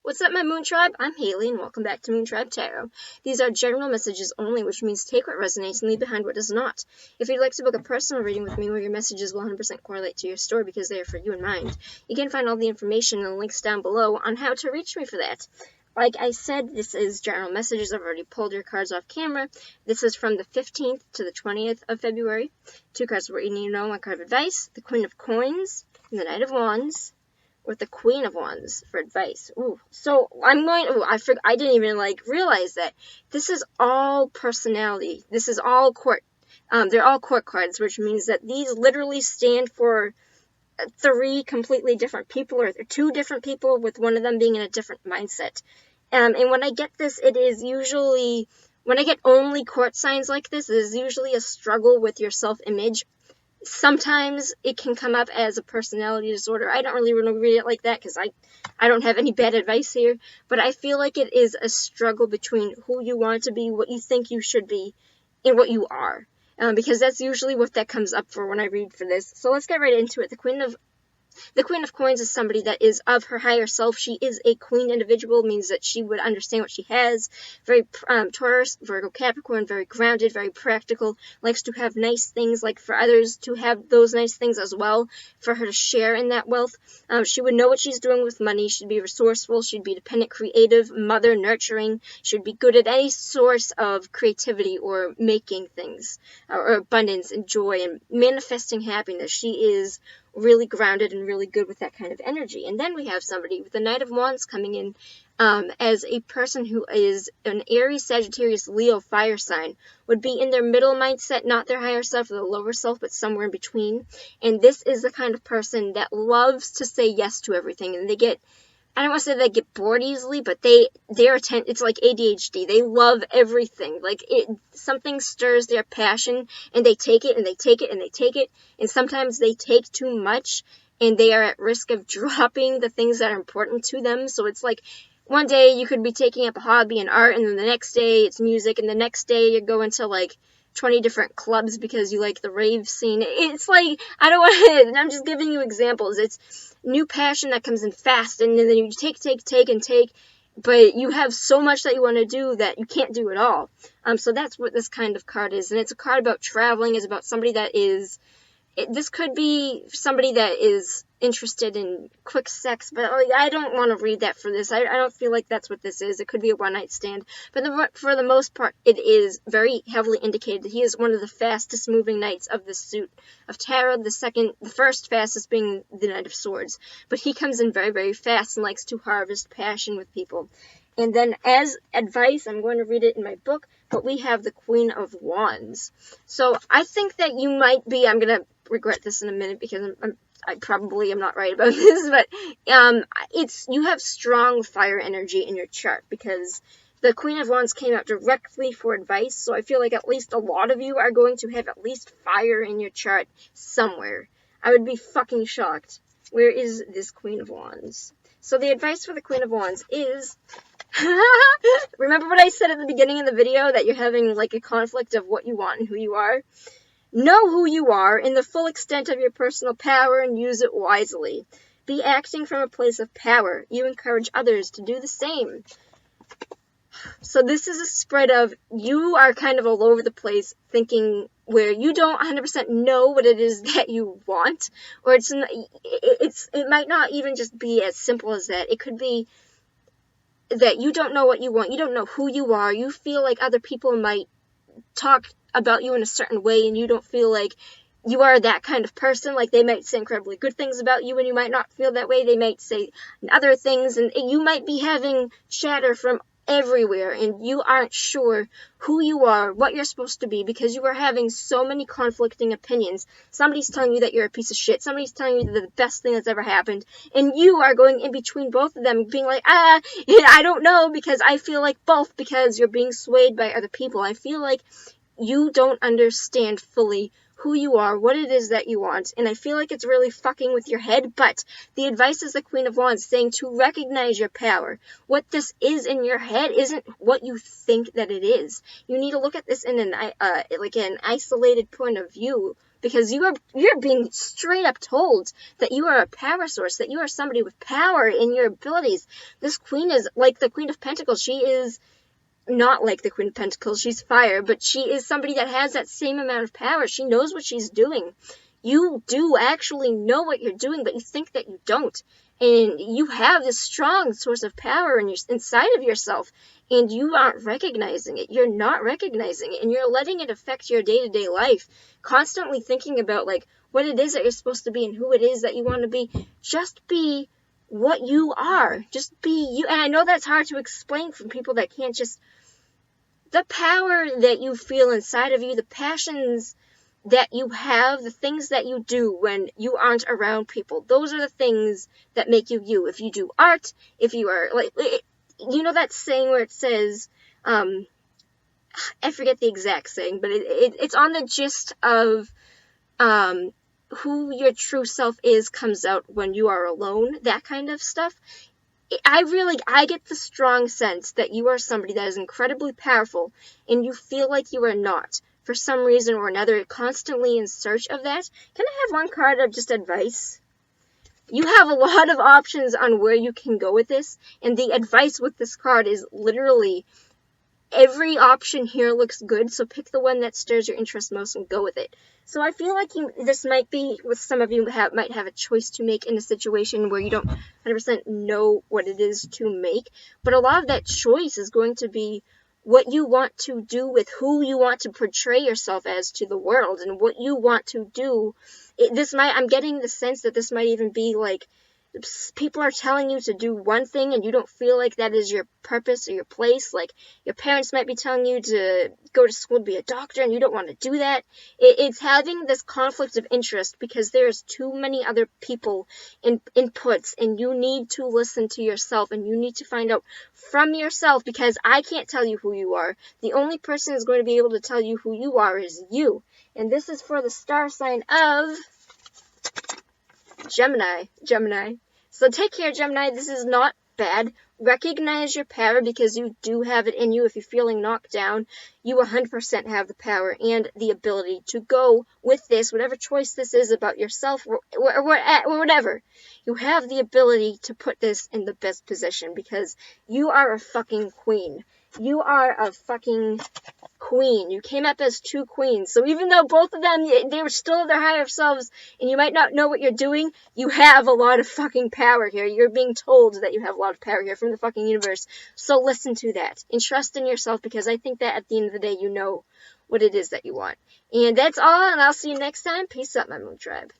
What's up, my Moon Tribe? I'm Haley, and welcome back to Moon Tribe Tarot. These are general messages only, which means take what resonates and leave behind what does not. If you'd like to book a personal reading with me where your messages will 100% correlate to your story because they are for you in mind, you can find all the information and the links down below on how to reach me for that. Like I said, this is general messages. I've already pulled your cards off camera. This is from the 15th to the 20th of February. Two cards where you need to know: my card of advice, the Queen of Coins, and the Knight of Wands, with the Queen of Wands for advice. Ooh, so I'm going. Ooh, I didn't even realize that this is all personality. This is all court. They're all court cards, which means that these literally stand for three completely different people, or two different people, with one of them being in a different mindset. And when I get this, it is usually, when I get only court signs like this, it is usually a struggle with your self-image. Sometimes it can come up as a personality disorder. I don't really want to read it like that because I don't have any bad advice here, but I feel like it is a struggle between who you want to be, what you think you should be, and what you are. Because that's usually what that comes up for when I read for this. So let's get right into it. The Queen of Coins is somebody that is of her higher self. She is a queen individual, means that she would understand what she has. Very Taurus, Virgo, Capricorn, very grounded, very practical, likes to have nice things, like for others to have those nice things as well, for her to share in that wealth. She would know what she's doing with money. She'd be resourceful. She'd be dependent, creative, mother, nurturing. She'd be good at any source of creativity or making things, or abundance and joy and manifesting happiness. She is really grounded and really good with that kind of energy. And then we have somebody with the Knight of Wands coming in as a person who is an Aries, Sagittarius, Leo fire sign, would be in their middle mindset, not their higher self or the lower self, but somewhere in between. And this is the kind of person that loves to say yes to everything, and they get, I don't want to say they get bored easily, but it's like ADHD. They love everything. Like, something stirs their passion, and they take it, and they take it, and they take it, and sometimes they take too much, and they are at risk of dropping the things that are important to them. So it's like, one day you could be taking up a hobby in art, and then the next day it's music, and the next day you're going to, like, 20 different clubs because you like the rave scene. It's like, I don't want to, I'm just giving you examples. It's new passion that comes in fast, and then you take, but you have so much that you want to do that you can't do it all. So that's what this kind of card is, and it's a card about traveling. It's about somebody that is, this could be somebody that is interested in quick sex, but I don't want to read that for this. I don't feel like that's what this is. It could be a one-night stand, but for the most part, it is very heavily indicated that he is one of the fastest moving knights of the suit of tarot. The first fastest being the Knight of Swords, but he comes in very, very fast and likes to harvest passion with people. And then as advice, I'm going to read it in my book, but we have the Queen of Wands. So I think that you might be, I'm going to regret this in a minute because I probably am not right about this, but you have strong fire energy in your chart because the Queen of Wands came out directly for advice. So I feel like at least a lot of you are going to have at least fire in your chart somewhere. I would be fucking shocked. Where is this Queen of Wands? So the advice for the Queen of Wands is, remember what I said at the beginning of the video, that you're having like a conflict of what you want and who you are? Know who you are in the full extent of your personal power and use it wisely. Be acting from a place of power. You encourage others to do the same. So this is a spread of, you are kind of all over the place thinking where you don't 100% know what it is that you want, or it might not even just be as simple as that. It could be that you don't know what you want. You don't know who you are. You feel like other people might talk about you in a certain way, and you don't feel like you are that kind of person. Like, they might say incredibly good things about you, and you might not feel that way. They might say other things, and you might be having chatter from everywhere, and you aren't sure who you are, what you're supposed to be, because you are having so many conflicting opinions. Somebody's telling you that you're a piece of shit. Somebody's telling you that the best thing that's ever happened, and you are going in between both of them, being like, I don't know, because I feel like both, because you're being swayed by other people. I feel like you don't understand fully who you are, what it is that you want, and I feel like it's really fucking with your head. But the advice is the Queen of Wands, saying to recognize your power. What this is in your head isn't what you think that it is. You need to look at this in an isolated point of view, because you're being straight up told that you are a power source, that you are somebody with power in your abilities. This queen is like the Queen of Pentacles. She is not like the Queen of Pentacles. She's fire, but she is somebody that has that same amount of power. She knows what she's doing. You do actually know what you're doing, but you think that you don't. And you have this strong source of power inside of yourself, and you aren't recognizing it. You're not recognizing it, and you're letting it affect your day-to-day life. Constantly thinking about, like, what it is that you're supposed to be and who it is that you want to be. Just be what you are. Just be you. And I know that's hard to explain from people that can't just... The power that you feel inside of you, the passions that you have, the things that you do when you aren't around people, those are the things that make you you. If you do art, if you are, like, you know that saying where it says, I forget the exact saying, but it's on the gist of, who your true self is comes out when you are alone, that kind of stuff. I get the strong sense that you are somebody that is incredibly powerful, and you feel like you are not. For some reason or another, constantly in search of that. Can I have one card of just advice? You have a lot of options on where you can go with this, and the advice with this card is literally every option here looks good, so pick the one that stirs your interest most and go with it. So I feel like this might be, with some of you, might have a choice to make in a situation where you don't 100% know what it is to make, but a lot of that choice is going to be what you want to do with who you want to portray yourself as to the world, and what you want to do. I'm getting the sense that this might even be like, people are telling you to do one thing and you don't feel like that is your purpose or your place. Like, your parents might be telling you to go to school to be a doctor and you don't want to do that. It's having this conflict of interest because there's too many other people inputs, and you need to listen to yourself, and you need to find out from yourself, because I can't tell you who you are. The only person who's going to be able to tell you who you are is you. And this is for the star sign of Gemini. So take care, Gemini. This is not bad. Recognize your power, because you do have it in you. If you're feeling knocked down, you 100% have the power and the ability to go with this, whatever choice this is about yourself or whatever. You have the ability to put this in the best position, because you are a fucking queen. You are a fucking queen. You came up as two queens. So even though both of them, they were still their higher selves, and you might not know what you're doing, you have a lot of fucking power here. You're being told that you have a lot of power here from the fucking universe. So listen to that. And trust in yourself, because I think that at the end of the day, you know what it is that you want. And that's all, and I'll see you next time. Peace out, my Moon Tribe.